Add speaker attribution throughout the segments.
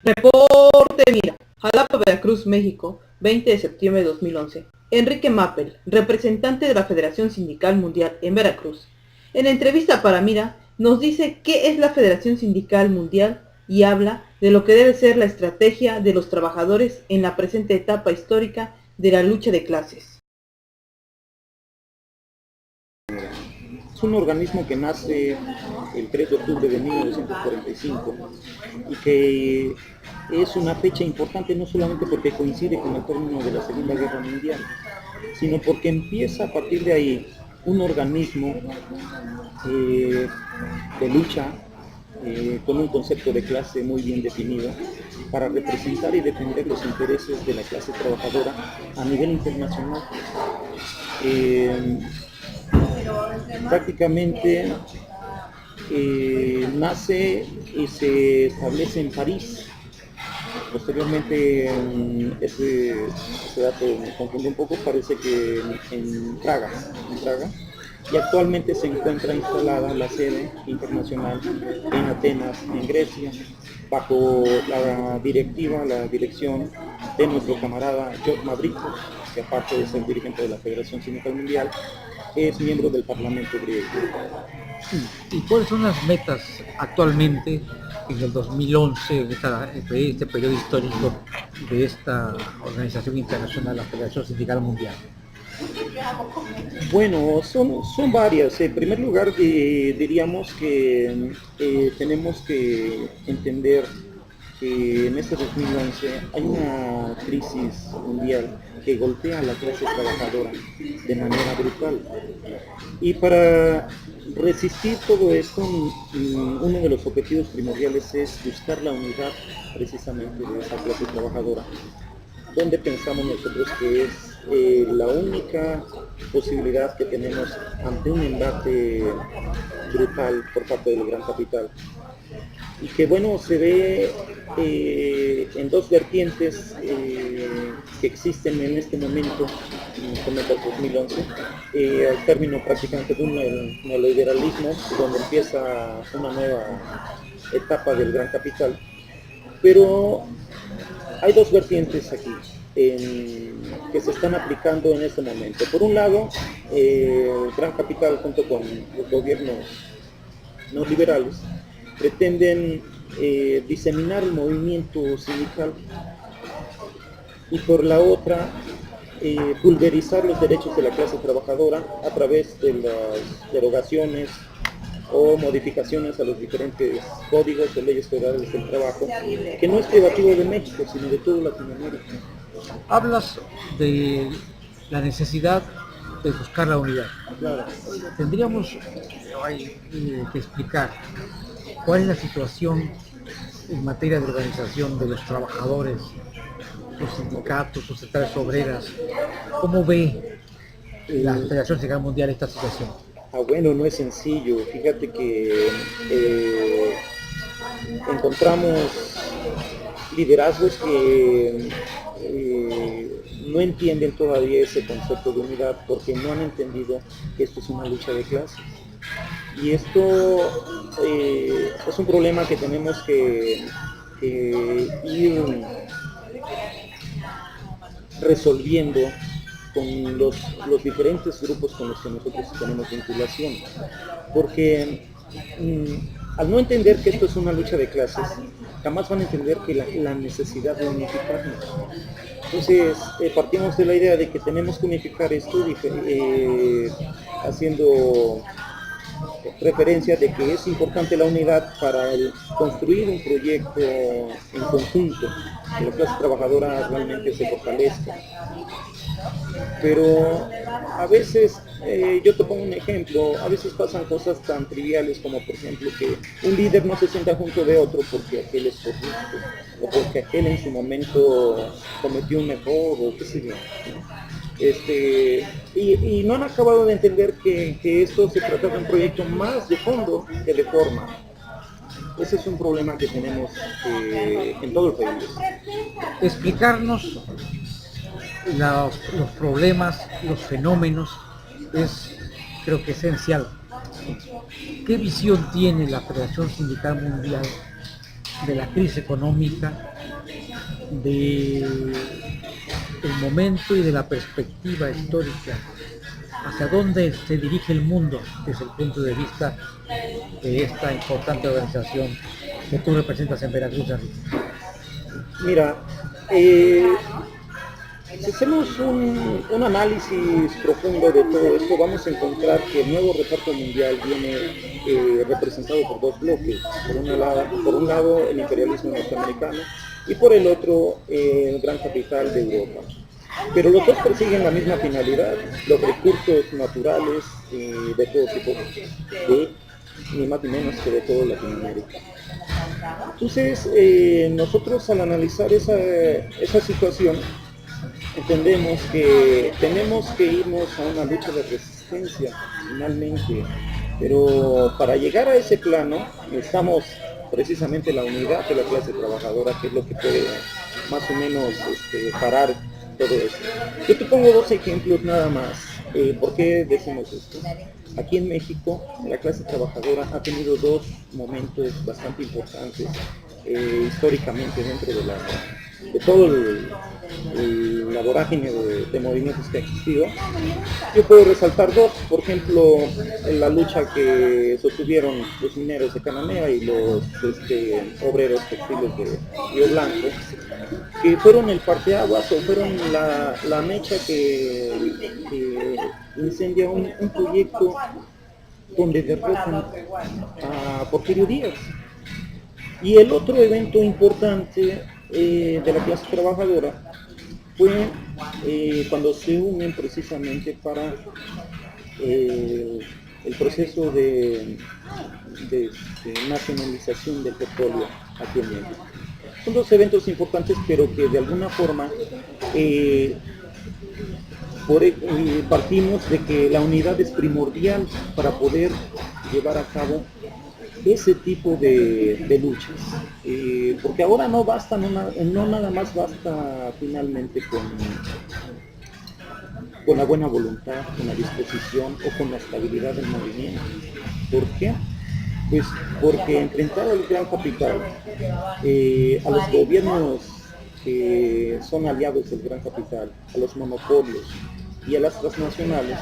Speaker 1: Reporte Mira, Jalapa, Veracruz, México, 20 de septiembre de 2011. Enrique Mappel, representante de la Federación Sindical Mundial en Veracruz. En entrevista para Mira, nos dice qué es la Federación Sindical Mundial y habla de lo que debe ser la estrategia de los trabajadores en la presente etapa histórica de la lucha de clases.
Speaker 2: Es un organismo que nace el 3 de octubre de 1945 y que es una fecha importante no solamente porque coincide con el término de la Segunda Guerra Mundial, sino porque empieza a partir de ahí un organismo de lucha con un concepto de clase muy bien definido para representar y defender los intereses de la clase trabajadora a nivel internacional. Prácticamente nace y se establece en París. Posteriormente, ese dato me confunde un poco, parece que en Praga, y actualmente se encuentra instalada la sede internacional en Atenas, en Grecia, bajo la dirección de nuestro camarada George Mavrikou, que aparte de ser dirigente de la Federación Sindical Mundial, es miembro del Parlamento griego.
Speaker 3: ¿Y cuáles son las metas actualmente en el 2011, de este periodo histórico de esta organización internacional, la Federación Sindical Mundial?
Speaker 2: Bueno, son varias. En primer lugar, diríamos que tenemos que entender que en este 2011 hay una crisis mundial que golpea a la clase trabajadora de manera brutal. Y para resistir todo esto, uno de los objetivos primordiales es buscar la unidad precisamente de esa clase trabajadora, donde pensamos nosotros que es la única posibilidad que tenemos ante un embate brutal por parte del gran capital. Y que bueno, se ve en dos vertientes que existen en este momento, con el 2011, al término prácticamente de un neoliberalismo, donde empieza una nueva etapa del gran capital. Pero hay dos vertientes aquí que se están aplicando en este momento. Por un lado, el gran capital junto con los gobiernos no liberales pretenden diseminar el movimiento sindical, y por la otra pulverizar los derechos de la clase trabajadora a través de las derogaciones o modificaciones a los diferentes códigos o leyes federales del trabajo, que no es privativo de México, sino de toda Latinoamérica.
Speaker 3: Hablas de la necesidad de buscar la unidad.
Speaker 2: Claro.
Speaker 3: Tendríamos que explicar cuál es la situación en materia de organización de los trabajadores, los sindicatos, sus centrales obreras. ¿Cómo ve la Federación Sindical Mundial esta situación?
Speaker 2: Bueno, no es sencillo. Fíjate que encontramos liderazgos que no entienden todavía ese concepto de unidad, porque no han entendido que esto es una lucha de clases. Y esto es un problema que tenemos que ir resolviendo con los diferentes grupos con los que nosotros tenemos vinculación. Porque al no entender que esto es una lucha de clases, jamás van a entender que la necesidad de unificarnos. Entonces, partimos de la idea de que tenemos que unificar esto haciendo referencia de que es importante la unidad para construir un proyecto en conjunto, que la clase trabajadora realmente se fortalezca. Pero a veces, yo te pongo un ejemplo, a veces pasan cosas tan triviales como por ejemplo que un líder no se sienta junto de otro porque aquel es corrupto, o porque aquel en su momento cometió un error, o qué sé yo, ¿no? Y no han acabado de entender que esto se trata de un proyecto más de fondo que de forma. Ese es un problema que tenemos en todo el país.
Speaker 3: Explicarnos los problemas, los fenómenos, es creo que esencial. ¿Qué visión tiene la Federación Sindical Mundial de la crisis económica, del momento y de la perspectiva histórica, hacia dónde se dirige el mundo desde el punto de vista de esta importante organización que tú representas en Veracruz, Enrique?
Speaker 2: Mira, si hacemos un análisis profundo de todo esto, vamos a encontrar que el nuevo reparto mundial viene representado por dos bloques. Por un lado el imperialismo norteamericano y por el otro el gran capital de Europa. Pero los dos persiguen la misma finalidad, los recursos naturales de todo tipo, ni más ni menos que de toda Latinoamérica. Entonces, nosotros al analizar esa situación, entendemos que tenemos que irnos a una lucha de resistencia, finalmente, pero para llegar a ese plano necesitamos precisamente la unidad de la clase trabajadora, que es lo que puede más o menos parar todo esto. Yo te pongo dos ejemplos nada más. ¿Por qué decimos esto? Aquí en México, la clase trabajadora ha tenido dos momentos bastante importantes históricamente dentro de todo la vorágine de movimientos que ha existido. Yo puedo resaltar dos, por ejemplo, la lucha que sostuvieron los mineros de Cananea y los obreros textiles de Río Blanco, que fueron el parteaguas o fueron la mecha que incendia un proyecto donde derrotan a Porfirio Díaz. Y el otro evento importante de la clase trabajadora fue cuando se unen precisamente para el proceso de nacionalización del petróleo aquí en México. Son dos eventos importantes, pero que de alguna forma partimos de que la unidad es primordial para poder llevar a cabo ese tipo de luchas, porque ahora no basta, no nada más basta finalmente con la buena voluntad, con la disposición o con la estabilidad del movimiento. ¿Por qué? Pues porque enfrentar al gran capital, a los gobiernos que son aliados del gran capital, a los monopolios y a las transnacionales,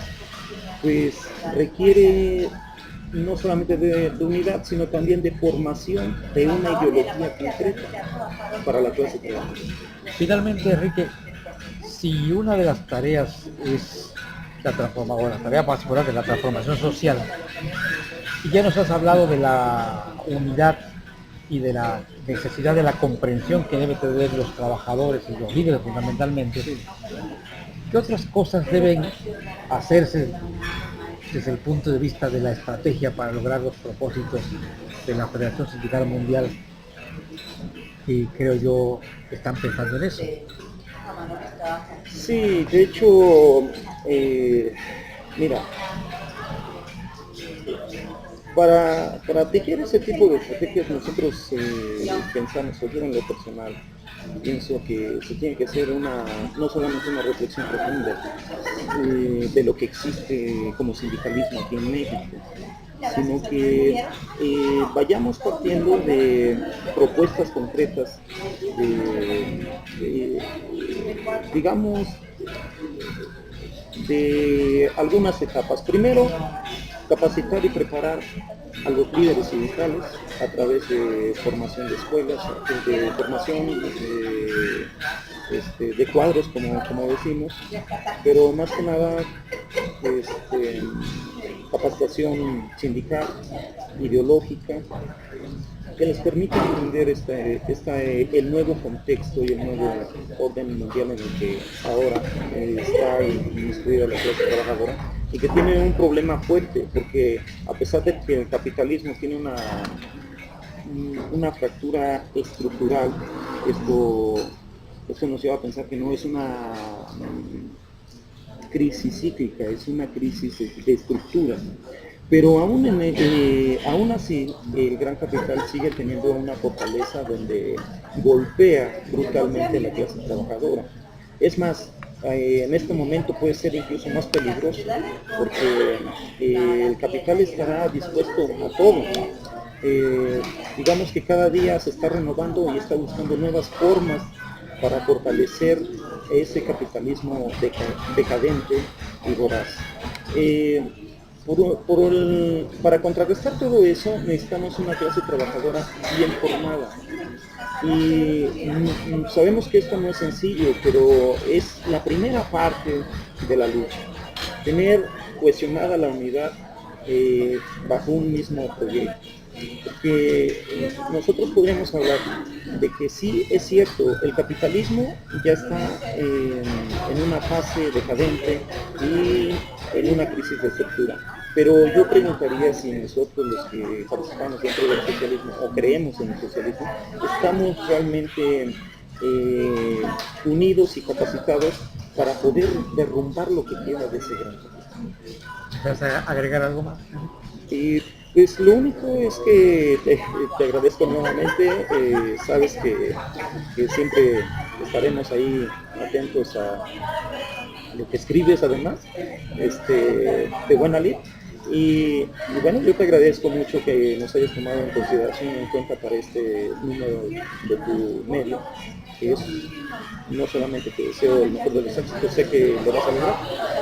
Speaker 2: pues requiere no solamente de unidad, sino también de formación de una ideología concreta para la clase trabajadora.
Speaker 3: Finalmente, Enrique, si una de las tareas es la tarea particular de la transformación social, y ya nos has hablado de la unidad y de la necesidad de la comprensión que deben tener los trabajadores y los líderes fundamentalmente, ¿qué otras cosas deben hacerse desde el punto de vista de la estrategia para lograr los propósitos de la Federación Sindical Mundial? Y creo yo que están pensando en eso.
Speaker 2: Sí, de hecho, mira, para tejer ese tipo de estrategias nosotros pensamos, o yo en lo personal, pienso que se tiene que hacer no solamente una reflexión profunda de lo que existe como sindicalismo aquí en México, sino que vayamos partiendo de propuestas concretas, digamos, de algunas etapas. Primero, capacitar y preparar a los líderes sindicales a través de formación de escuelas, de formación de cuadros, como decimos, pero más que nada capacitación sindical, ideológica, que les permite entender el nuevo contexto y el nuevo orden mundial en el que ahora está inmiscuida la clase trabajadora, y que tiene un problema fuerte, porque a pesar de que el capitalismo tiene una fractura estructural, esto nos lleva a pensar que no es una crisis cíclica, es una crisis de estructura. Pero aún así, el gran capital sigue teniendo una fortaleza donde golpea brutalmente a la clase trabajadora. Es más, en este momento puede ser incluso más peligroso, porque el capital estará dispuesto a todo digamos que cada día se está renovando y está buscando nuevas formas para fortalecer ese capitalismo decadente y voraz. Para contrarrestar todo eso necesitamos una clase trabajadora bien formada. Y sabemos que esto no es sencillo, pero es la primera parte de la lucha. Tener cohesionada la unidad bajo un mismo proyecto. Porque nosotros podríamos hablar de que sí es cierto, el capitalismo ya está en una fase decadente y en una crisis de estructura. Pero yo preguntaría si nosotros los que participamos dentro del socialismo o creemos en el socialismo, estamos realmente unidos y capacitados para poder derrumbar lo que queda de ese gran capitalismo.
Speaker 3: ¿Vas a agregar algo más?
Speaker 2: Y pues lo único es que te agradezco nuevamente, sabes que siempre estaremos ahí atentos a lo que escribes además, de buena lid. Y bueno, yo te agradezco mucho que nos hayas tomado en consideración en cuenta para este número de tu medio, que es, no solamente te deseo el mejor de los éxitos, sé que lo vas a lograr.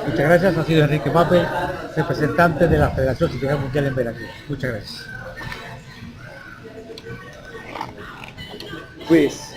Speaker 3: Muchas gracias, ha sido Enrique Mappel, representante de la Federación Sindical Mundial en Veracruz. Muchas gracias.
Speaker 2: Pues